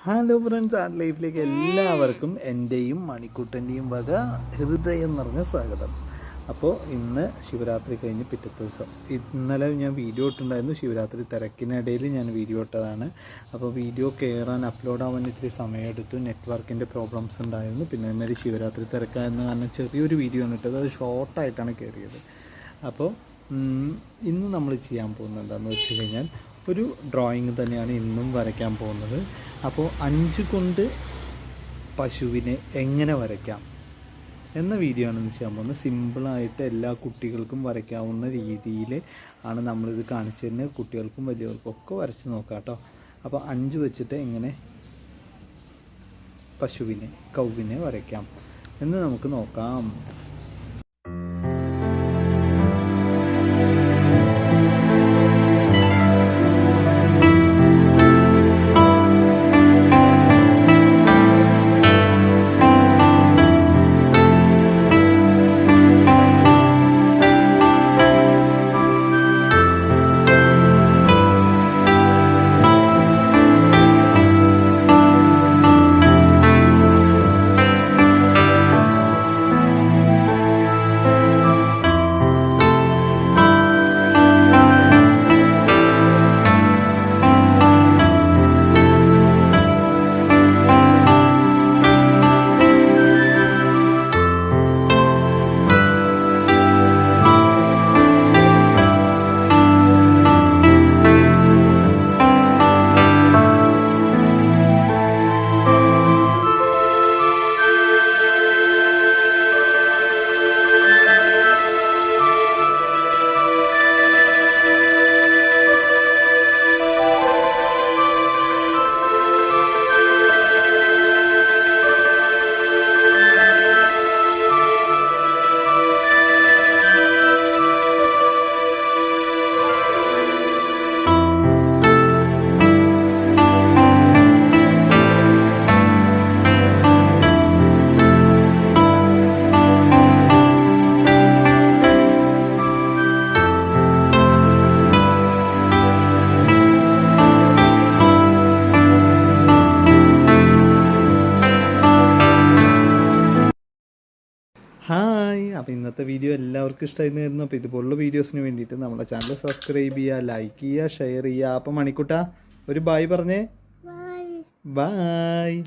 Hello friends, art ലൈഫിലേക്ക് എല്ലാവർക്കും എൻ്റെയും മണിക്കുട്ടൻ്റെയും വക ഹൃദയം നിറഞ്ഞ സ്വാഗതം. അപ്പോൾ ഇന്ന് ശിവരാത്രി കഴിഞ്ഞ് പിറ്റത്തെ ദിവസം. ഇന്നലെ ഞാൻ വീഡിയോ ഇട്ടുണ്ടായിരുന്നു. ശിവരാത്രി തിരക്കിനിടയിൽ ഞാൻ വീഡിയോ ഇട്ടതാണ്. അപ്പോൾ വീഡിയോ കയറാൻ അപ്ലോഡ് ആവാൻ ഇത്തിരി സമയമെടുത്തു. നെറ്റ്വർക്കിൻ്റെ പ്രോബ്ലംസ് ഉണ്ടായിരുന്നു. പിന്നെ അതുമാതിരി ശിവരാത്രി തിരക്കായിരുന്നു കാരണം ചെറിയൊരു വീഡിയോ ആണ് ഇട്ടത്. അത് ഷോർട്ടായിട്ടാണ് കയറിയത്. അപ്പോൾ ഇന്ന് നമ്മൾ ചെയ്യാൻ പോകുന്നത് എന്താണെന്ന് വെച്ച് കഴിഞ്ഞാൽ ഒരു ഡ്രോയിങ് തന്നെയാണ് ഇന്നും വരയ്ക്കാൻ പോകുന്നത്. അപ്പോൾ 5 കൊണ്ട് പശുവിനെ എങ്ങനെ വരയ്ക്കാം എന്ന വീഡിയോ ആണ് ഇന്ന് ചെയ്യാൻ പോകുന്നത്. സിമ്പിളായിട്ട് എല്ലാ കുട്ടികൾക്കും വരയ്ക്കാവുന്ന രീതിയിൽ ആണ് നമ്മളിത് കാണിച്ചു തരുന്നത്. കുട്ടികൾക്കും വലിയവർക്കും ഒക്കെ വരച്ച് നോക്കാം കേട്ടോ. അപ്പോൾ 5 വെച്ചിട്ട് എങ്ങനെ കൗവിനെ വരയ്ക്കാം എന്ന് നമുക്ക് നോക്കാം. ഹായ്, അപ്പോൾ ഇന്നത്തെ വീഡിയോ എല്ലാവർക്കും ഇഷ്ടമായിരുന്നു തരുന്നു. അപ്പോൾ ഇതുപോലുള്ള വീഡിയോസിന് വേണ്ടിയിട്ട് നമ്മുടെ ചാനൽ സബ്സ്ക്രൈബ് ചെയ്യുക, ലൈക്ക് ചെയ്യുക, ഷെയർ ചെയ്യുക. അപ്പോൾ മണിക്കുട്ട ഒരു ബായ് പറഞ്ഞേ. ബായ്.